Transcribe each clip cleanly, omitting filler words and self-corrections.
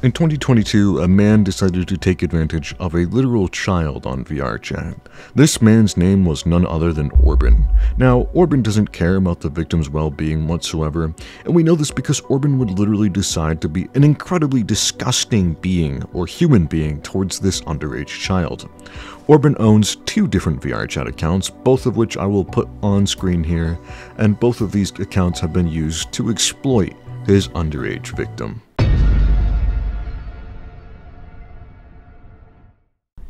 In 2022, a man decided to take advantage of a literal child on VRChat. This man's name was none other than Orban. Now, Orban doesn't care about the victim's well-being whatsoever, and we know this because Orban would literally decide to be an incredibly disgusting being or human being towards this underage child. Orban owns 2 different VRChat accounts, both of which I will put on screen here, and both of these accounts have been used to exploit his underage victim.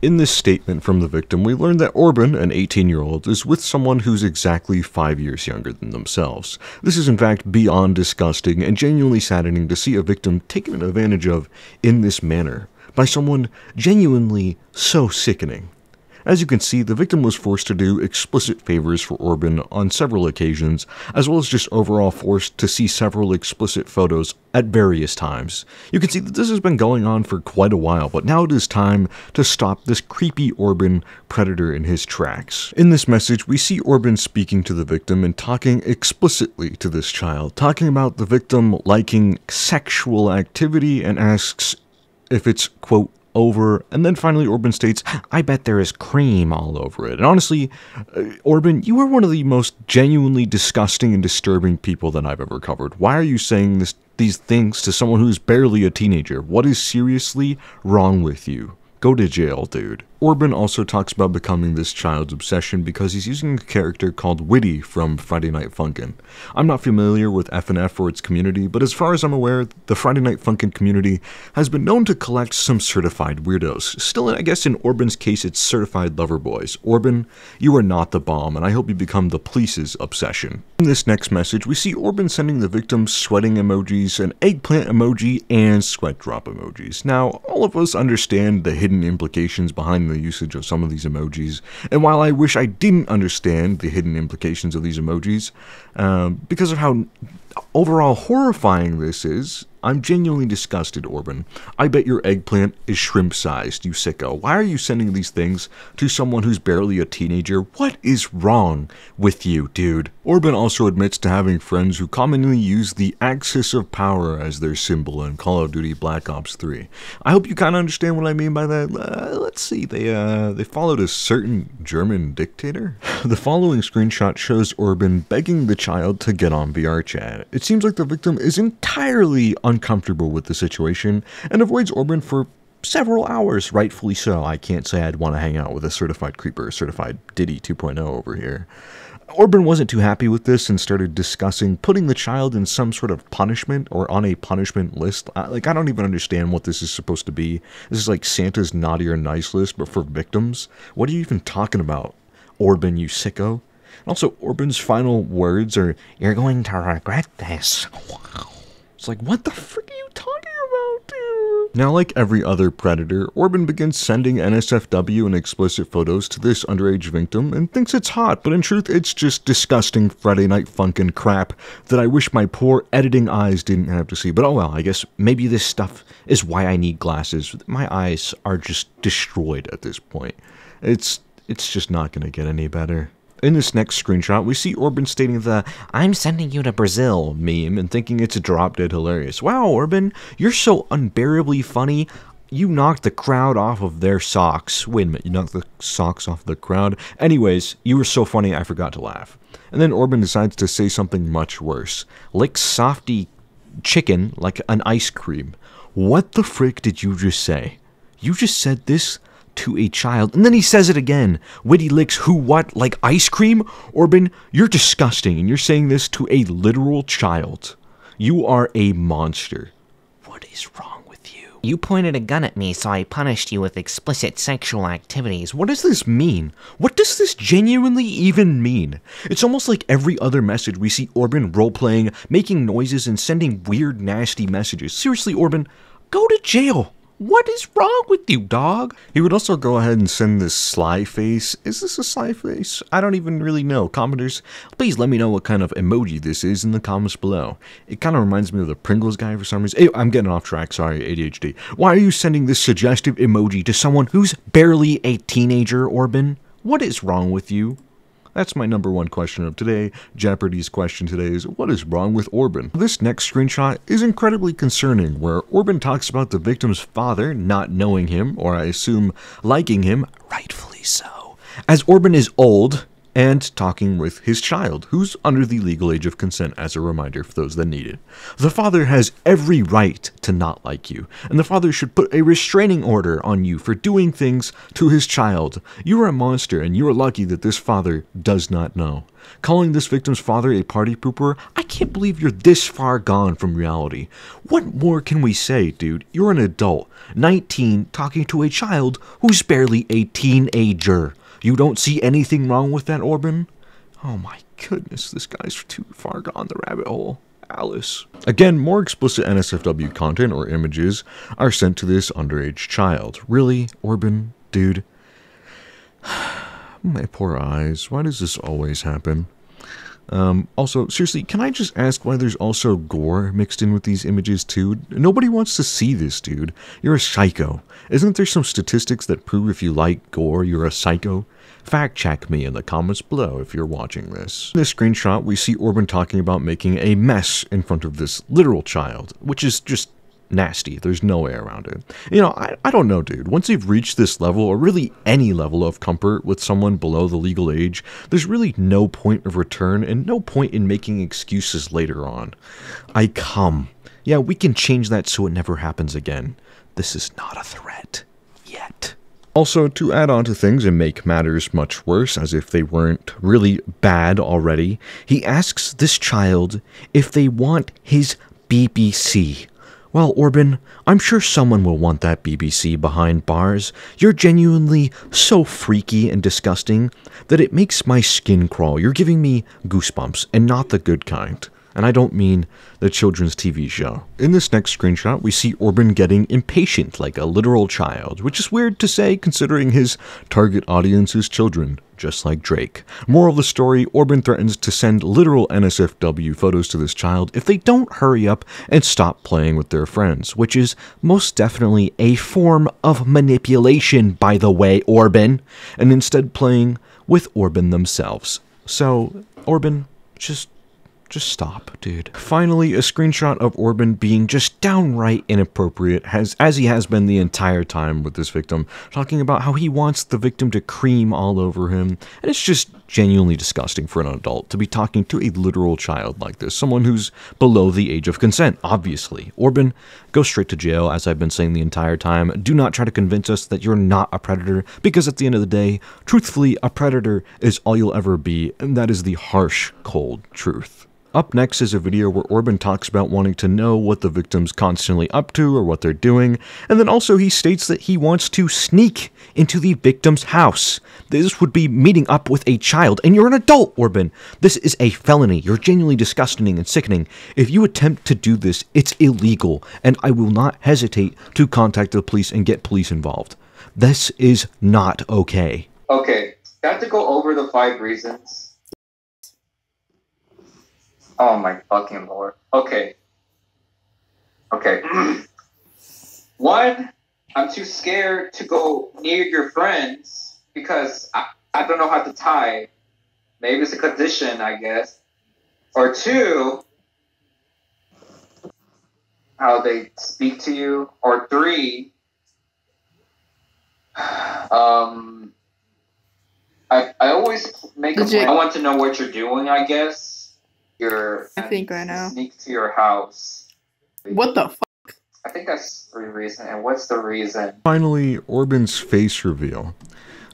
In this statement from the victim, we learn that Orban, an 18-year-old, is with someone who's exactly 5 years younger than themselves. This is in fact beyond disgusting and genuinely saddening to see a victim taken advantage of in this manner by someone genuinely so sickening. As you can see, the victim was forced to do explicit favors for Orban on several occasions, as well as just overall forced to see several explicit photos at various times. You can see that this has been going on for quite a while, but now it is time to stop this creepy Orban predator in his tracks. In this message, we see Orban speaking to the victim and talking explicitly to this child, talking about the victim liking sexual activity and asks if it's, quote, over, and then finally Orban states, "I bet there is cream all over it." And honestly, Orban, you are one of the most genuinely disgusting and disturbing people that I've ever covered. Why are you saying these things to someone who's barely a teenager? What is seriously wrong with you? Go to jail, dude. Orban also talks about becoming this child's obsession because he's using a character called Witty from Friday Night Funkin. I'm not familiar with FNF or its community, but as far as I'm aware, the Friday Night Funkin community has been known to collect some certified weirdos. Still, I guess in Orban's case, it's certified lover boys. Orban, you are not the bomb, and I hope you become the police's obsession. In this next message, we see Orban sending the victim sweating emojis, an eggplant emoji, and sweat drop emojis. Now, all of us understand the hidden implications behind the usage of some of these emojis, and while I wish I didn't understand the hidden implications of these emojis, because of how overall horrifying this is, I'm genuinely disgusted, Orban. I bet your eggplant is shrimp-sized, you sicko. Why are you sending these things to someone who's barely a teenager? What is wrong with you, dude? Orban also admits to having friends who commonly use the axis of power as their symbol in Call of Duty Black Ops 3. I hope you kind of understand what I mean by that. Let's see, they followed a certain German dictator? The following screenshot shows Orban begging the child to get on VRChat. It seems like the victim is entirely uncomfortable with the situation and avoids Orban for several hours, rightfully so. I can't say I'd want to hang out with a certified creeper, certified Diddy 2.0 over here. Orban wasn't too happy with this and started discussing putting the child in some sort of punishment or on a punishment list. I don't even understand what this is supposed to be. This is like Santa's naughty or nice list, but for victims? What are you even talking about, Orban, you sicko? Also, Orban's final words are, "You're going to regret this." It's like, what the frick are you talking about, dude? Now, like every other predator, Orban begins sending NSFW and explicit photos to this underage victim and thinks it's hot, but in truth, it's just disgusting Friday Night Funkin' crap that I wish my poor editing eyes didn't have to see. But oh well, I guess maybe this stuff is why I need glasses. My eyes are just destroyed at this point. It's just not gonna get any better. In this next screenshot, we see Orban stating the "I'm sending you to Brazil" meme and thinking it's drop dead hilarious. Wow, Orban, you're so unbearably funny. You knocked the crowd off of their socks. Wait a minute, you knocked the socks off the crowd? Anyways, you were so funny I forgot to laugh. And then Orban decides to say something much worse. Lick softy chicken like an ice cream. What the frick did you just say? You just said this to a child, and then he says it again. Witty licks who what, like ice cream? Orban, you're disgusting, and you're saying this to a literal child. You are a monster. What is wrong with you? You pointed a gun at me, so I punished you with explicit sexual activities. What does this mean? What does this genuinely even mean? It's almost like every other message we see Orban role-playing, making noises, and sending weird, nasty messages. Seriously, Orban, go to jail. What is wrong with you, dog? He would also go ahead and send this sly face. Is this a sly face? I don't even really know. Commenters, please let me know what kind of emoji this is in the comments below. It kind of reminds me of the Pringles guy for some reason. Hey, I'm getting off track, sorry, ADHD. Why are you sending this suggestive emoji to someone who's barely a teenager, Orban? What is wrong with you? That's my number one question of today. Jeopardy's question today is, what is wrong with Orban? This next screenshot is incredibly concerning, where Orban talks about the victim's father not knowing him, or I assume liking him, rightfully so, as Orban is old, and talking with his child, who's under the legal age of consent, as a reminder for those that need it. The father has every right to not like you, and the father should put a restraining order on you for doing things to his child. You are a monster, and you are lucky that this father does not know. Calling this victim's father a party pooper, I can't believe you're this far gone from reality. What more can we say, dude? You're an adult, 19, talking to a child who's barely a teenager. You don't see anything wrong with that, Orban? Oh my goodness, this guy's too far gone the rabbit hole. Alice. Again, more explicit NSFW content or images are sent to this underage child. Really, Orban? Dude? My poor eyes. Why does this always happen? Also, seriously, can I just ask why there's also gore mixed in with these images too? Nobody wants to see this, dude. You're a psycho. Isn't there some statistics that prove if you like gore, you're a psycho? Fact check me in the comments below if you're watching this. In this screenshot, we see Orban talking about making a mess in front of this literal child, which is just nasty. There's no way around it. You know, I don't know, dude. Once you've reached this level, or really any level of comfort with someone below the legal age, there's really no point of return and no point in making excuses later on. I come. Yeah, we can change that so it never happens again. This is not a threat. Yet. Also, to add on to things and make matters much worse, as if they weren't really bad already, he asks this child if they want his BBC. Well, Orban, I'm sure someone will want that BBC behind bars. You're genuinely so freaky and disgusting that it makes my skin crawl. You're giving me goosebumps, and not the good kind. And I don't mean the children's TV show. In this next screenshot, we see Orban getting impatient like a literal child, which is weird to say considering his target audience is children, just like Drake. Moral of the story, Orban threatens to send literal NSFW photos to this child if they don't hurry up and stop playing with their friends, which is most definitely a form of manipulation, by the way, Orban, and instead playing with Orban themselves. So, Orban, just stop, dude. Finally, a screenshot of Orban being just downright inappropriate, as he has been the entire time with this victim, talking about how he wants the victim to cream all over him, and it's just genuinely disgusting for an adult to be talking to a literal child like this, someone who's below the age of consent, obviously. Orban, go straight to jail, as I've been saying the entire time. Do not try to convince us that you're not a predator, because at the end of the day, truthfully, a predator is all you'll ever be, and that is the harsh, cold truth. Up next is a video where Orban talks about wanting to know what the victim's constantly up to or what they're doing, and then also he states that he wants to sneak into the victim's house. This would be meeting up with a child, and you're an adult, Orban. This is a felony. You're genuinely disgusting and sickening. If you attempt to do this, it's illegal, and I will not hesitate to contact the police and get police involved. This is not okay. Okay, got to go over the 5 reasons. Oh my fucking lord. Okay. One, I'm too scared to go near your friends because I don't know how to tie. Maybe it's a condition, I guess. Or 2, how they speak to you. Or 3, I always make a point. I want to know what you're doing, I guess. I think right now. Sneak to your house. What the fuck? I think that's 3 reasons. And what's the reason? Finally, Orban's face reveal.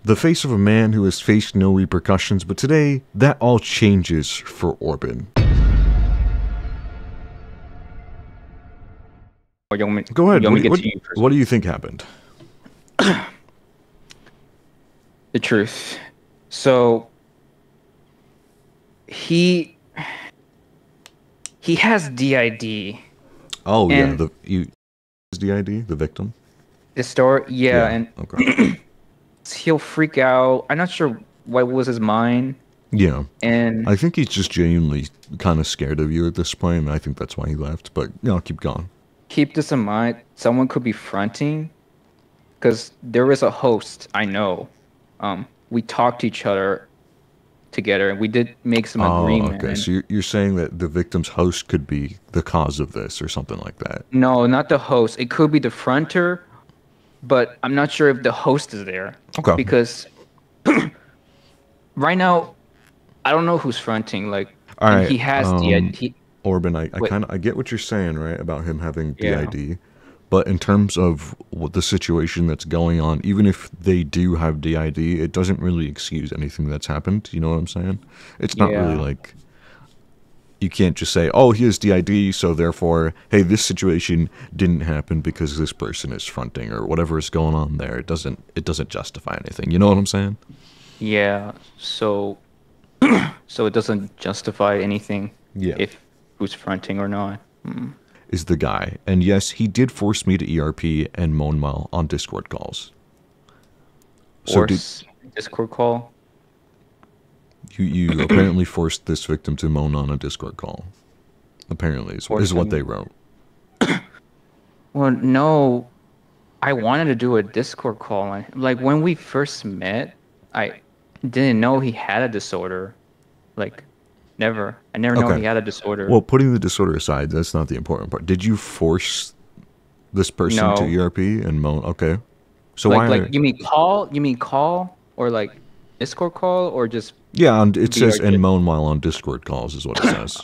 The face of a man who has faced no repercussions, but today, that all changes for Orban. Go ahead. What do you think happened? The truth. So, he has DID. Oh yeah, DID, the victim. The story, yeah, and okay. He'll freak out. I'm not sure what was his mind. Yeah, and I think he's just genuinely kind of scared of you at this point, and I think that's why he left. But keep going. Keep this in mind. Someone could be fronting, because there is a host I know. We talk to each other together, and we did make some Oh, agreement. okay. So you're saying that the victim's host could be the cause of this or something like that? No, not the host. It could be the fronter, but I'm not sure if the host is there. Okay. Because right now, I don't know who's fronting. Like, All and right. he has the Orban, I Wait. kind of I get what you're saying, right, about him having Yeah. DID, but in terms of what the situation that's going on, even if they do have DID, it doesn't really excuse anything that's happened. You know what I'm saying? It's not really Yeah. like you can't just say, "Oh, he has DID, so therefore, hey, this situation didn't happen because this person is fronting or whatever is going on there." It doesn't justify anything. You know what I'm saying? Yeah. So so it doesn't justify anything. Yeah. If who's fronting or not. Is the guy. And yes, he did force me to ERP and Monmal on Discord calls. So Or did Discord call. you apparently forced this victim to moan on a Discord call? Apparently is Forced what him. they wrote. Well, no, I wanted to do a Discord call. Like when we first met, I didn't know he had a disorder. Like, never. I never know Okay. he had a disorder. Well, putting the disorder aside, that's not the important part. Did you force this person to No. ERP and moan? Okay. So like you mean call? You mean call or like Discord call or just Yeah, and it says VRJ? and moan while on Discord calls is what it says.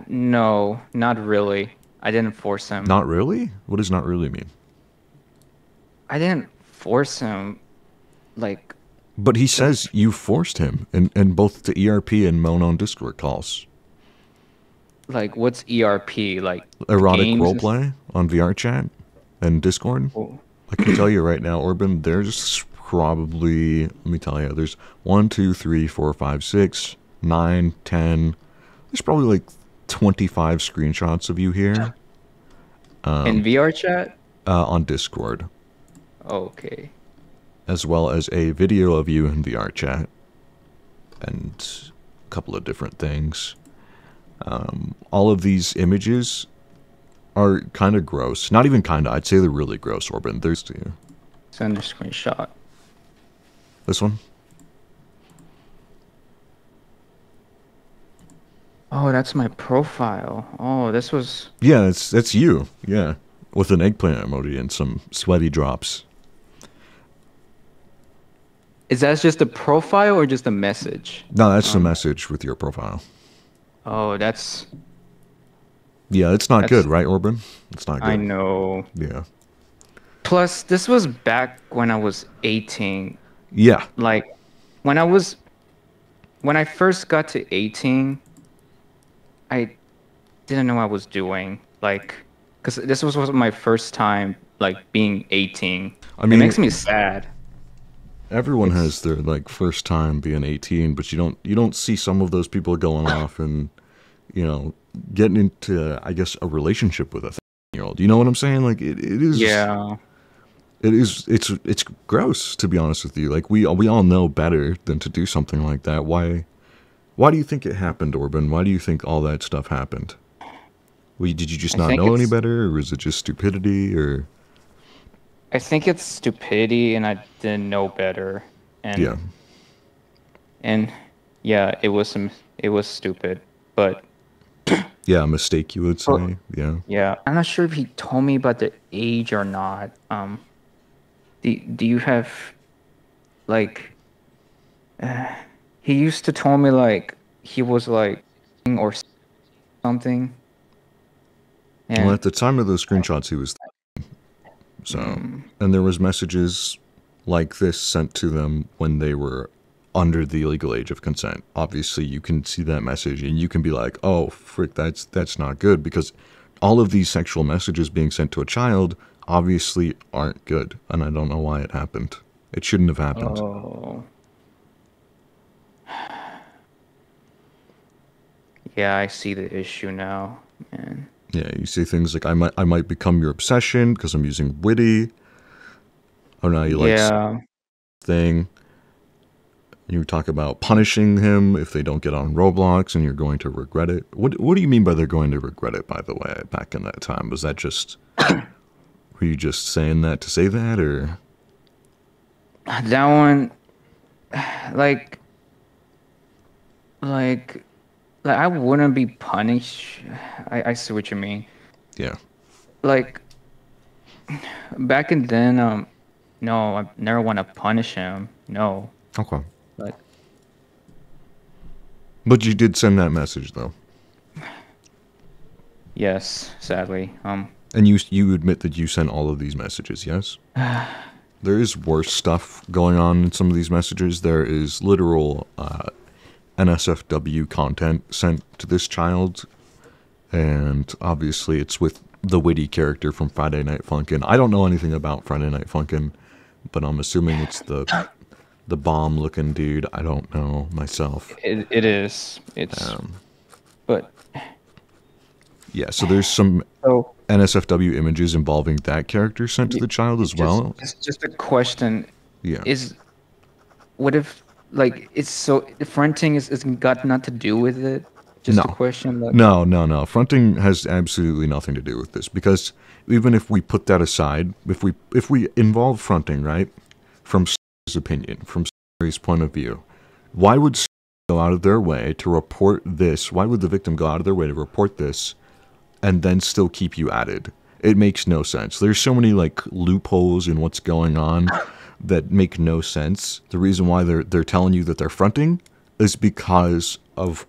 No, not really. I didn't force him. Not really? What does not really mean? I didn't force him. Like, But he says you forced him in both the ERP and moan on Discord calls. what's ERP? Like Erotic games and roleplay on VRChat and Discord. Oh. I can tell you right now, Orban, there's probably, let me tell you, there's 1, 2, 3, 4, 5, 6, 9, 10. There's probably like 25 screenshots of you here in VR chat? on Discord, Okay. as well as a video of you in VRChat and a couple of different things. All of these images are kind of gross. Not even kind of. I'd say they're really gross, Orban. There's Send a screenshot. this one. Oh, that's my profile. Oh, this was. Yeah, that's you. Yeah, with an eggplant emoji and some sweaty drops. Is that just a profile or just a message? No, that's the message with your profile. Oh, that's. Yeah, it's not That's- good, right, Orban? It's not good. I know. Yeah. Plus, this was back when I was 18. Yeah. Like, when I first got to 18, I didn't know what I was doing. Like, because this was my first time, like, being 18. I It mean, makes me sad. everyone has their like first time being 18, but you don't see some of those people going off and getting into, I guess, a relationship with a 13-year-old. You know what I'm saying? Like it is. Yeah. It is. It's gross, to be honest with you. Like we all know better than to do something like that. Why do you think it happened, Orban? Why do you think all that stuff happened? Did you just I not think know any it's- better, or was it just stupidity, or? I think it's stupidity, and I didn't know better. And Yeah. And yeah, it was stupid, but Yeah, a mistake, you would say. Oh. Yeah. yeah, I'm not sure if he told me about the age or not. Do you have like? He used to tell me like he was like or something. And Well, at the time of those screenshots, he was. So, and there was messages like this sent to them when they were under the legal age of consent. Obviously, you can see that message and you can be like, "Oh, frick, that's not good," because all of these sexual messages being sent to a child obviously aren't good, and I don't know why it happened. It shouldn't have happened. oh. Yeah, I see the issue now, man. Yeah, you say things like, I might become your obsession because I'm using witty. Oh, now you like Yeah. thing. You talk about punishing him if they don't get on Roblox and you're going to regret it. What do you mean by they're going to regret it, by the way, back in that time? Was that just... were you just saying that to say that, or... That one, like like I wouldn't be punished. I see what you mean. Yeah. Like back in then, no, I never want to punish him. No, Okay. like But you did send that message, though. yes, sadly. And you admit that you sent all of these messages, yes? There is worse stuff going on in some of these messages. There is literal NSFW content sent to this child. And obviously it's with the witty character from Friday Night Funkin. I don't know anything about Friday Night Funkin, but I'm assuming it's the bomb-looking dude. I don't know myself. It is. It's but yeah. So there's some so NSFW images involving that character sent to the child as well. It's just a question. Yeah. What if like it's so fronting is got nothing to do with it? Just No. a question. Like, No. Fronting has absolutely nothing to do with this, because even if we put that aside, if we involve fronting, right, from Story's opinion, from Story's point of view, why would Story go out of their way to report this? Why would the victim go out of their way to report this and then still keep you added? It makes no sense. There's so many like loopholes in what's going on that make no sense. The reason why they're telling you that they're fronting is because of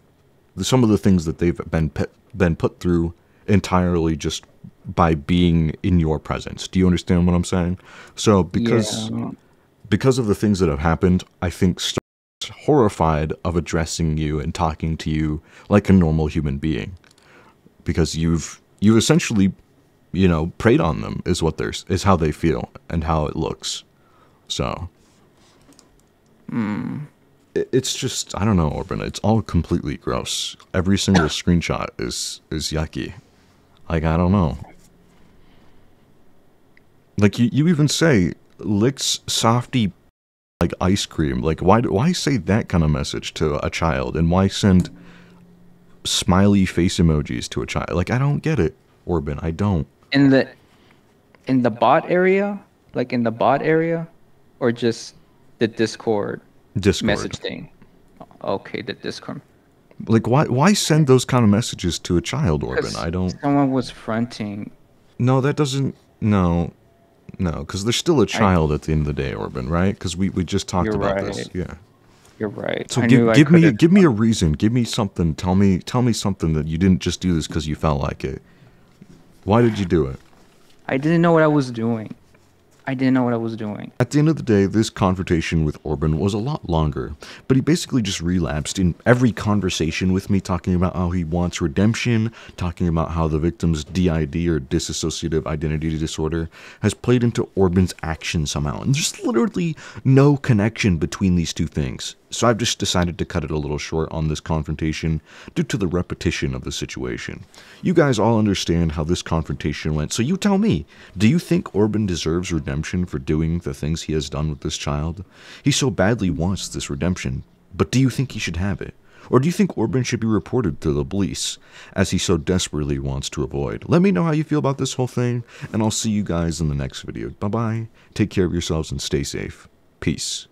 some of the things that they've been put through entirely just by being in your presence. Do you understand what I'm saying? So because of the things that have happened, I think Star's horrified of addressing you and talking to you like a normal human being, because you've essentially, you know, preyed on them is how they feel and how it looks. So it's just, I don't know, Orban. It's all completely gross. Every single screenshot is yucky. Like, I don't know. Like, you even say, licks softy like ice cream. Like, why say that kind of message to a child? And why send smiley face emojis to a child? Like, I don't get it, Orban. I don't. in the bot area, like in the bot area, or just the Discord message thing. Okay, the Discord. Like, why send those kind of messages to a child, Orban? I don't. Someone was fronting. No, that doesn't. No, because they're still a child at the end of the day, Orban, right? Because we just talked about this. Yeah. You're right. So give me a reason. Give me something. Tell me something that you didn't just do this because you felt like it. Why did you do it? I didn't know what I was doing. At the end of the day, this confrontation with Orban was a lot longer, but he basically just relapsed in every conversation with me, talking about how he wants redemption, talking about how the victim's DID, or dissociative identity disorder, has played into Orban's action somehow. And there's literally no connection between these two things. So I've just decided to cut it a little short on this confrontation due to the repetition of the situation. You guys all understand how this confrontation went, so you tell me, do you think Orban deserves redemption for doing the things he has done with this child? He so badly wants this redemption, but do you think he should have it? Or do you think Orban should be reported to the police, as he so desperately wants to avoid? Let me know how you feel about this whole thing, and I'll see you guys in the next video. Bye-bye, take care of yourselves, and stay safe. Peace.